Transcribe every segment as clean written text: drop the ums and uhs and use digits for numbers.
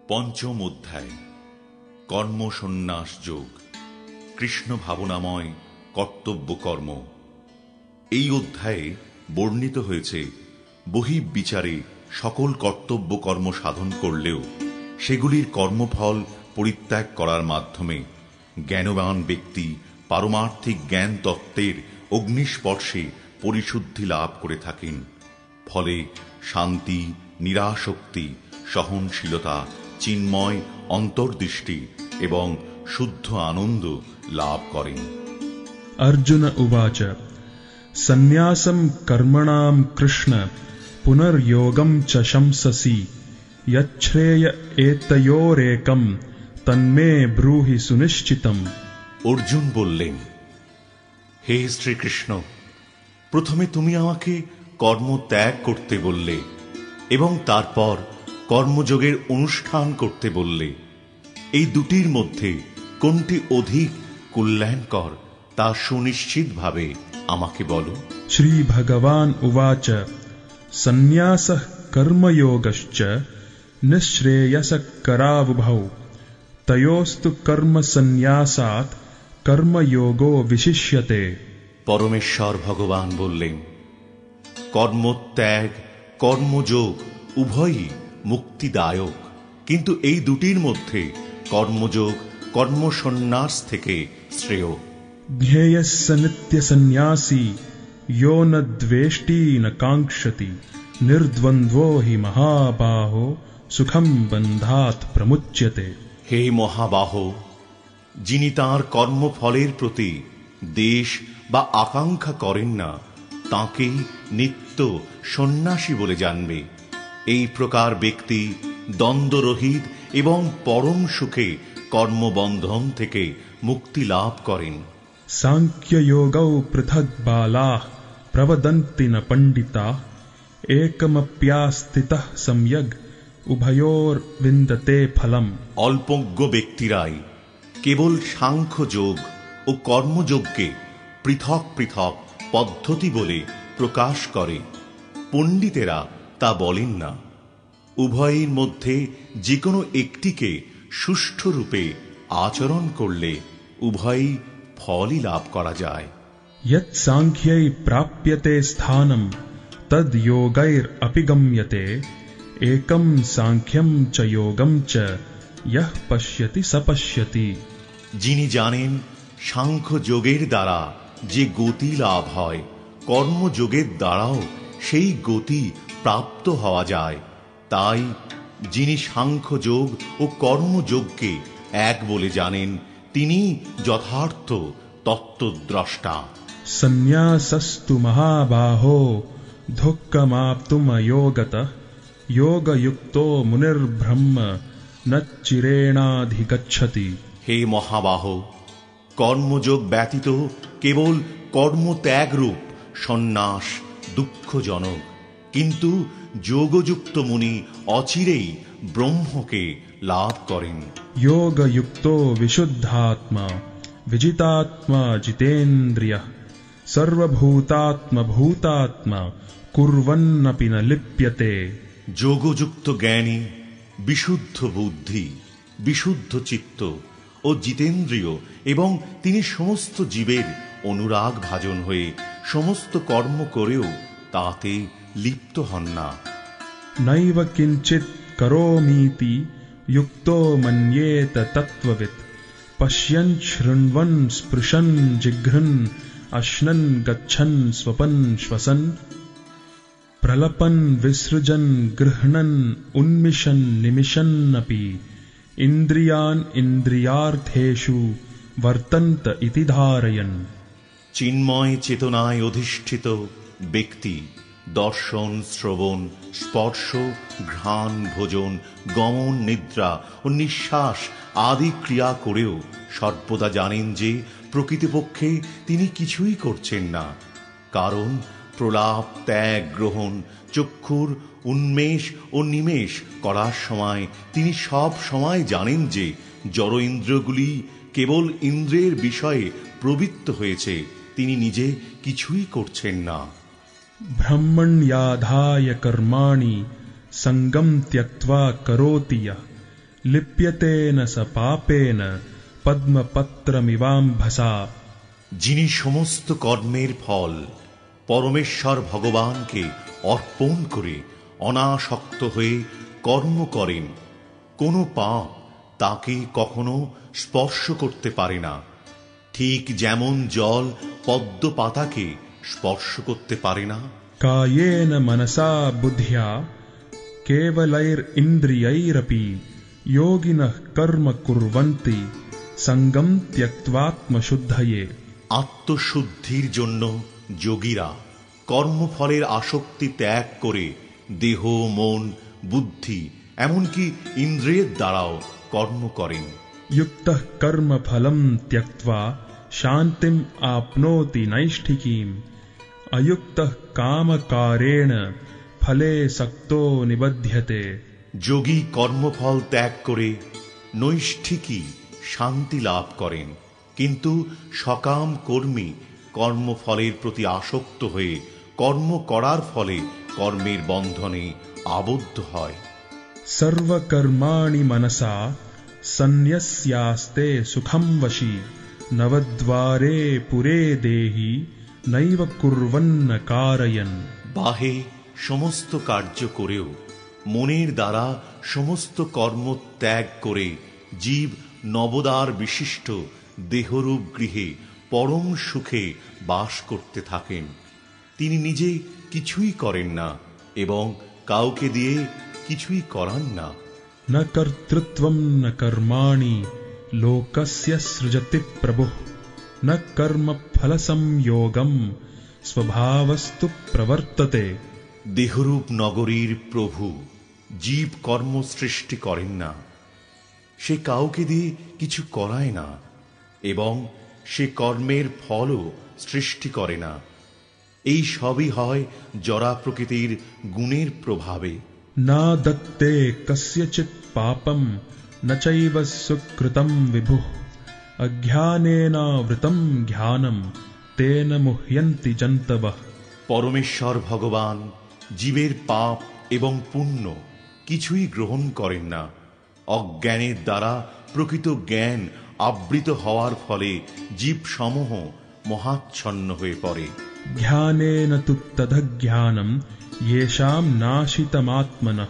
পঞ্চম অধ্যায় কর্ম সন্ন্যাস যোগ, কৃষ্ণ ভাবনাময় কর্তব্য কর্ম। এই অধ্যায়ে বর্ণিত হয়েছে বহির্বিচারে সকল কর্তব্য কর্ম সাধন করলেও সেগুলির কর্মফল পরিত্যাগ করার মাধ্যমে জ্ঞানবান ব্যক্তি পারমার্থিক জ্ঞান তত্ত্বের অগ্নিস্পর্শে পরিশুদ্ধি লাভ করে থাকেন। ফলে শান্তি, নিরাসক্তি, সহনশীলতা, চিন্ময় অন্তর্দৃষ্টি এবং শুদ্ধ আনন্দ লাভ করেন। अर्जुन उवाच सन्न्यासं कर्मणां कृष्ण पुनर्योगं च शंससि यच्छ्रेय एतयोरेकं तन्मे ब्रूहि सुनिश्चितम्। অর্জুন বললেন, হে শ্রীকৃষ্ণ, প্রথমে তুমি আমাকে কর্ম ত্যাগ করতে বললে এবং তারপর কর্মযোগের অনুষ্ঠান করতে বললে। এই দুটির মধ্যে কোনটি অধিক কল্যাণকর তা সুনিশ্চিতভাবে আমাকে বলো। श्री भगवान उवाच सन्न्यासः कर्मयोगश्च निःश्रेयसकरावुभौ तयोस्तु कर्म सन्न्यासात् कर्मयोगो विशिष्यते। পরমেশ্বর ভগবান বললেন, কর্মত্যাগ কর্মযোগ উভয়ই মুক্তিদায়ক, কিন্তু এই দুটির মধ্যে কর্মযোগ কর্মসন্ন্যাস থেকে শ্রেয়। ध्येयस्स नित्यसन्न्यासी यो न द्वेष्टि न काङ्क्षति निर्द्वन्द्वो हि महाबाहो सुखं बन्धात् प्रमुच्यते। হে মহাবাহ, যিনি তাঁর কর্মফলের প্রতি দেশ বা আকাঙ্ক্ষা করেন না তাঁকেই নিত্য সন্ন্যাসী বলে জানবে। এই প্রকার ব্যক্তি দ্বন্দ্বরহিত এবং পরম সুখে কর্মবন্ধন থেকে মুক্তি লাভ করেন। सांख्ययोगौ पृथग् बालाः प्रवदन्ति न पण्डिताः एकमप्यास्थितः सम्यग् उभयोर्विन्दते फलम्। অল্পজ্ঞ ব্যক্তিরাই কেবল সাংখ্যযোগ ও কর্মযোগকে পৃথক পৃথক পদ্ধতি বলে প্রকাশ করে, পণ্ডিতেরা তা বলেন না। উভয়ের মধ্যে যে কোনো একটিকে সুষ্ঠুরূপে আচরণ করলে উভয়ই ফলই লাভ করা যায়। यत् सांख्यै प्राप्यते स्थानं तद् योगैरपि गम्यते एकं सांख्यं च योगं च यः पश्यति स पश्यति। যিনি জানেন সাংখ্যযোগের দ্বারা যে গতি লাভ হয়, কর্মযোগের দ্বারাও সেই গতি প্রাপ্ত হওয়া যায়। তাই যিনি সাংখ্যযোগ ও কর্মযোগকে এক বলে জানেন তিনি যথার্থ তত্ত্বদ্রষ্টা। सन्न्यासस्तु महाबाहो दुःखमाप्तुमयोगतः योगयुक्तो मुनिर्ब्रह्म न चिरेणाधिगच्छति। হে মহাবাহ, কর্মযোগ ব্যতীত কেবল কর্মত্যাগরূপ সন্ন্যাস দুঃখজনক, কিন্তু যোগযুক্ত মুনি অচিরেই ব্রহ্মকে লাভ করেন। योगयुक्तो विशुद्धात्मा विजितात्मा जितेन्द्रियः सर्वभूतात्मभूतात्मा कुर्वन्नपि न लिप्यते। যোগযুক্ত জ্ঞানী, বিশুদ্ধ বুদ্ধি, বিশুদ্ধ চিত্ত ও জিতেন্দ্রিয়, এবং তিনি সমস্ত জীবের অনুরাগ ভাজন হয়ে সমস্ত কর্ম করেও তাতে লিপ্ত হন না। नैव किञ्चित् करोमीति युक्तो मन्येत तत्त्ववित् पश्यन् शृण्वन् स्पृशन् जिघ्रन् अश्नन् गच्छन् स्वपन् श्वसन् प्रलपन् विसृजन् गृह्णन् उन्मिषन् निमिषन्नपि इन्द्रियान् इन्द्रियार्थेषु वर्तन्त इति धारयन्। চিন্ময় চেতনায় অধিষ্ঠিত ব্যক্তি দর্শন, শ্রবণ, স্পর্শ, ঘ্রাণ, ভোজন, গমন, নিদ্রা ও নিঃশ্বাস আদি ক্রিয়া করেও সর্বদা জানেন যে প্রকৃতপক্ষে তিনি কিছুই করছেন না। কারণ প্রলাপ, ত্যাগ, গ্রহণ, চক্ষুর উন্মেষ ও নিমেষ করার সময় তিনি সব সময় জানেন যে জড় ইন্দ্রিয়গুলি কেবল ইন্দ্রিয়ের বিষয়ে প্রবৃত্ত হয়েছে, তিনি নিজে কিছুই করছেন না। ब्रह्मण्याधाय कर्माणि संगम त्यक्त्वा करोति यः लिप्यते न स पापेन पद्मपत्रमिवाम्भसा। যিনি সমস্ত কর্মের ফল পরমেশ্বর ভগবানকে অর্পণ করে অনাসক্ত হয়ে কর্ম করেন, কোনো পাপ তাকে কখনো স্পর্শ করতে পারে না। ঠিক যেমন জল পদ্ম পাতাকে স্পর্শ করতে পারে না। कायेन मनसा बुद्ध्या केवलैरिन्द्रियैरपि योगिनः कर्म कुर्वन्ति संगम त्यक्त्वात्मशुद्धये। আত্মশুদ্ধির জন্য যোগীরা কর্মফলের আসক্তি ত্যাগ করে দেহ, মন, বুদ্ধি এমনকি ইন্দ্রিয়ের দ্বারাও কর্ম করেন। युक्तः कर्म फलं त्यक्त्वा शान्तिम् आप्नोति नैष्ठिकीम् अयुक्तः कामकारेण फले सक्तो निबध्यते। যোগী কর্মফল ত্যাগ করে নৈষ্ঠিকী শান্তি লাভ করেন, কিন্তু সকাম কর্মী কর্মফলের প্রতি আসক্ত হয়ে কর্ম করার ফলে কর্মের বন্ধনে আবদ্ধ হয়। सर्वकर्माणि मनसा सन्न्यस्यास्ते सुखं वशी नवद्वारे पुरे देहि नैव कुर्वन्न कारयन्। বাহে সমস্ত কার্য করেও মনের দ্বারা সমস্ত কর্ম ত্যাগ করে জীব নবদ্বার বিশিষ্ট দেহরূপ গৃহে পরম সুখে বাস করতে থাকেন। তিনি নিজে কিছুই করেন না এবং কাউকে দিয়ে কিছুই করান না। न कर्तृत्वं न कर्माणि लोकस्य सृजति प्रभुः न कर्मफलसंयोगं स्वभावस्तु प्रवर्तते। দেহরূপ নগরীর প্রভু জীব কর্ম সৃষ্টি করেন না, সে কাউকে দিয়ে কিছু করায় না এবং সে কর্মের ফলও সৃষ্টি করে না। এই সবই হয় জড়া প্রকৃতির গুণের প্রভাবে। न दत्ते कस्यचित् पापं न चैव सुकृतं विभुः अज्ञानेनावृतं ज्ञानं तेन मुह्यन्ति जन्तवः। পরমেশ্বর ভগবান জীবের পাপ এবং পুণ্য কিছুই গ্রহণ করেন না। অজ্ঞানের দ্বারা প্রকৃত জ্ঞান আবৃত হওয়ার ফলে জীবসমূহ মহাচ্ছন্ন হয়ে পড়ে। ज्ञानेन तु तदज्ञानं येषां नाशितमात्मनः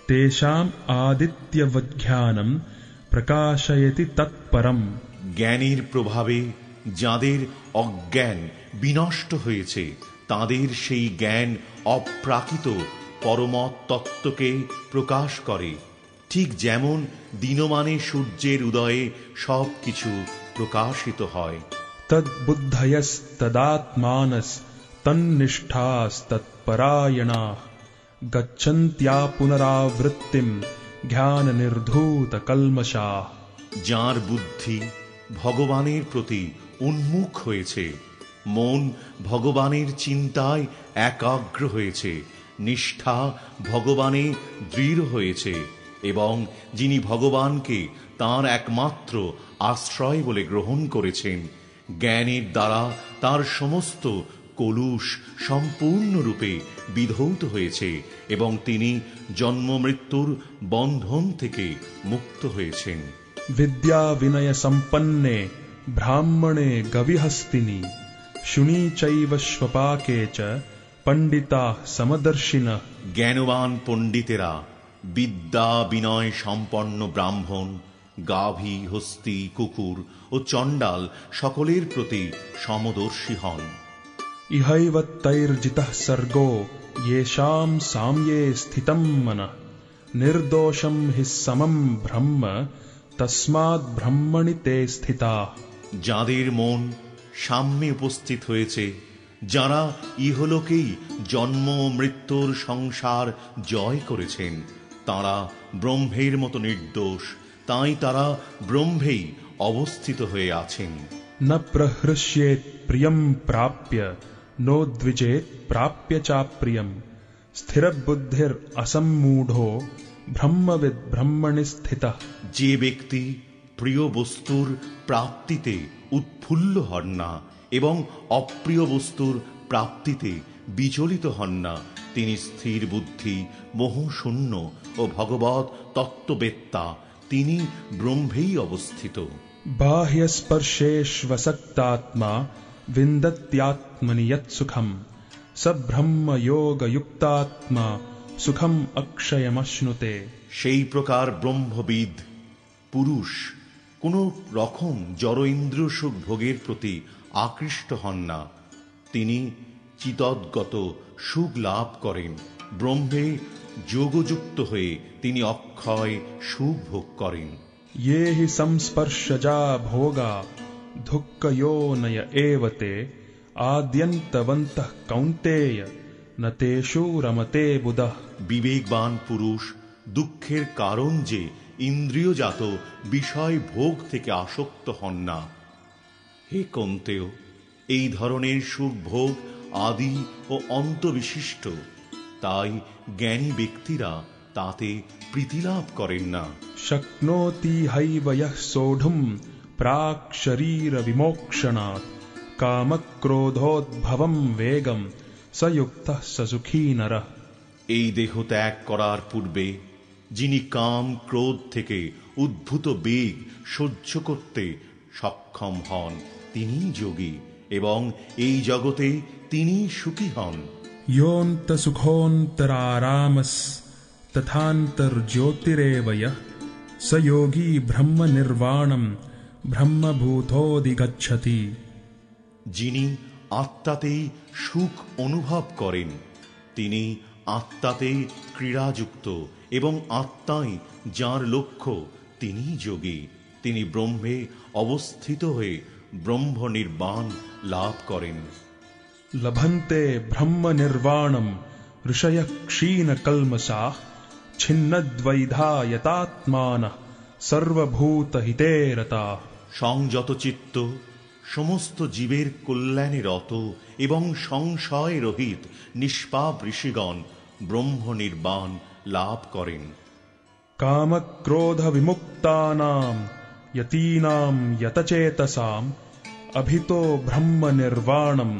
तेषाम् आदित्यवज्ञानं प्रकाशयति तत्परम्। জ্ঞানের প্রভাবে যাদের অজ্ঞান বিনষ্ট হয়েছে তাদের সেই জ্ঞান অপ্রাকৃত পরমত তত্ত্বকে প্রকাশ করে। ঠিক যেমন দিনমানে সূর্যের উদয়ে সব কিছু প্রকাশিত হয়। तद्बुद्धयस्तदात्मानस्तन्निष्ठास्तत्परायणाः गच्छन्त्या पुनरावृत्तिं জ্ঞাননির্ধূতকল্মষাः। যার বুদ্ধি ভগবানের প্রতি উন্মুখ হয়েছে, মন ভগবানের চিন্তায় একাগ্র হয়েছে, নিষ্ঠা ভগবানে দৃঢ় হয়েছে এবং যিনি ভগবানকে তাঁর একমাত্র আশ্রয় বলে গ্রহণ করেছেন, জ্ঞানের দ্বারা তার সমস্ত কলুষ সম্পূর্ণরূপে বিধৌত হয়েছে এবং তিনি জন্ম মৃত্যুর বন্ধন থেকে মুক্ত হয়েছেন। विद्या विनय संपन्ने ब्राह्मणे गविहस्तिनि शुनी चैव स्वपाके च पंडिताः समदर्शिनः। জ্ঞানবান পণ্ডিতেরা বিদ্যা বিনয় সম্পন্ন ব্রাহ্মণ, গাভী, হস্তি, কুকুর ও চণ্ডাল সকলের প্রতি সমদর্শী হন। इहैव तैर्जितः सर्गो येषां साम्ये स्थितं मनः निर्दोषं हि समं ब्रह्म तस्माद् ब्रह्मणि ते स्थिताः। যাদের মন সাম্যে উপস্থিত হয়েছে, যারা ইহলোকেই জন্ম মৃত্যুর সংসার জয় করেছেন, তাঁরা ব্রহ্মের মতো নির্দোষ, তাই তারা ব্রহ্মেই অবস্থিত হয়ে আছেন। न प्रहृष्येत् प्रियं प्राप्य नोद्विजेत् प्राप्य चाप्रियं स्थिरबुद्धिर् असम्मूढो ब्रह्मविद् ब्रह्मणि स्थितः। যে ব্যক্তি প্রিয় বস্তুর প্রাপ্তিতে উৎফুল্ল হন না এবং অপ্রিয় বস্তুর প্রাপ্তিতে বিচলিত হন না, তিনি স্থির বুদ্ধি, মোহশূন্য ও ভগবৎ তত্ত্ববেত্তা, তিনি ব্রহ্মেই অবস্থিত। बाह्यस्पर्शेष्वसक्तात्मा विन्दत्यात्मनि यत्सुखम् स ब्रह्मयोगयुक्तात्मा सुखम अक्षयमश्नुते। সেই প্রকার ব্রহ্মবিদ পুরুষ কোন রকম জড় ইন্দ্রিয় সুখ ভোগের প্রতি আকৃষ্ট হন না। তিনি চিতদ্গত সুখ লাভ করেন। ব্রহ্মে যোগযুক্ত হয়ে তিনি অক্ষয় সুখ ভোগ করেন। ये हि संस्पर्शजा भोगा दुःखयोनय एव ते आद्यन्तवन्तः कौन्तेय न तेषु रमते बुधः। বিবেকবান পুরুষ দুঃখের কারণ যে ইন্দ্রিয়জাত বিষয় ভোগ থেকে আসক্ত হন না। হে কৌন্তেয়, এই ধরনের সুখ ভোগ আদি ও অন্ত বিশিষ্ট, তাই জ্ঞানী ব্যক্তিরা তাতে প্রীতিলাভ করেন না। शक्नोति हैव यः सोढुम् प्राक् शरीर विमोक्षणात् कामक्रोधोद्भवम् वेगम् स युक्तः स सुखी नरः। এই দেহ ত্যাগ করার পূর্বে যিনি কাম ক্রোধ থেকে উদ্ভূত বেগ সহ্য করতে সক্ষম হন তিনি যোগী এবং এই জগতে তিনি সুখী হন। योऽन्तसुखोऽन्तरारामस् तथान्तर्ज्योतिरेव यः स योगी ब्रह्म निर्वाणम् ब्रह्मभूतोऽधिगच्छति। যিনি আত্মাতেই সুখ অনুভব করেন তিনি আত্মাতে ক্রীড়াযুক্ত এবং আত্মাই যার লক্ষ্য তিনি যোগী। তিনি ব্রহ্মে অবস্থিত হয়ে ব্রহ্ম নির্বাণ লাভ করেন। लभन्ते ब्रह्म निर्वाणम् ऋषयः क्षीणकल्मषाः छिन्नद्वैधा यतात्मानः सर्वभूतहिते रताः। সংযত চিত্ত সমস্ত জীবের কল্যাণে রত এবং সংশয় রহিত নিষ্পাপ ঋষিগণ ব্রহ্ম নির্বাণ লাভ করেন। कामक्रोध विमुक्तानाम् यतीनाम् यतचेतसाम् अभितो ब्रह्म निर्वाणम्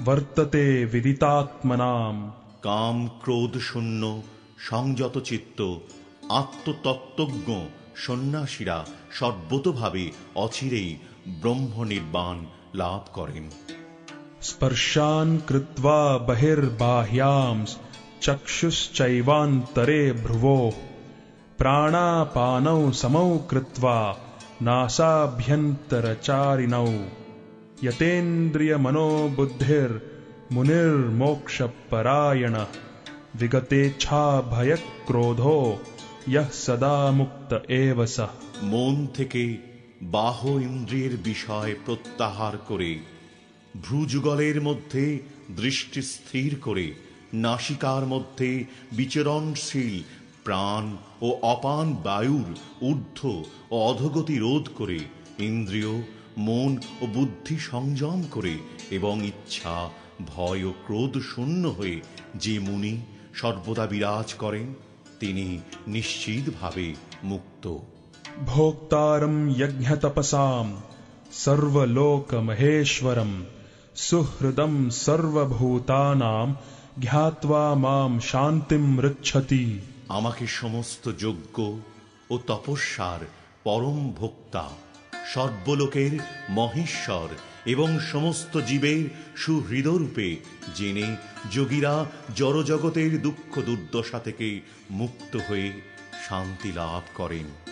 वर्तते विदितात्मनाम्। কাম ক্রোধ শূন্য সংযত চিত্ত আত্মতত্ত্বজ্ঞ সন্ন্যাসীরা সর্বতোভাবে অচিরেই ব্রহ্ম নির্বাণ লাভ করেন। स्पर्शान् कृत्वा बहिर्बाह्यांस् चक्षुश्चैवान्तरे भ्रुवोः प्राणापानौ समौ कृत्वा नासाभ्यन्तरचारिणौ यतेन्द्रियमनोबुद्धिर्मुनिर्मोक्षपरायणः विगतेच्छाभयक्रोधो यः सदा मुक्त एव सः। মন থেকে বাহ ইন্দ্রিয়ের বিষয় প্রত্যাহার করে ভ্রুযুগলের মধ্যে দৃষ্টি স্থির করে নাসিকার মধ্যে বিচরণশীল প্রাণ ও অপান বায়ুর ঊর্ধ্ব ও অধোগতি রোধ করে ইন্দ্রিয় মন ও বুদ্ধি সংযম করে এবং ইচ্ছা ভয় ও ক্রোধ শূন্য হয়ে যে মুনি সর্বদা বিরাজ করেন তিনি নিশ্চিতভাবে মুক্ত। भोक्तारम् यज्ञतपसाम् सर्वलोकमहेश्वरम् सुहृदम् सर्वभूतानाम् ज्ञात्वा माम् शान्तिम् ऋच्छति। আমাকে সমস্ত যজ্ঞ ও তপস্যার পরম ভোক্তা সর্বলোকের মহেশ্বর এবং সমস্ত জীবের সুহৃদরূপে জেনে যোগীরা জড়জগতের দুঃখ দুর্দশা থেকে মুক্ত হয়ে শান্তি লাভ করেন।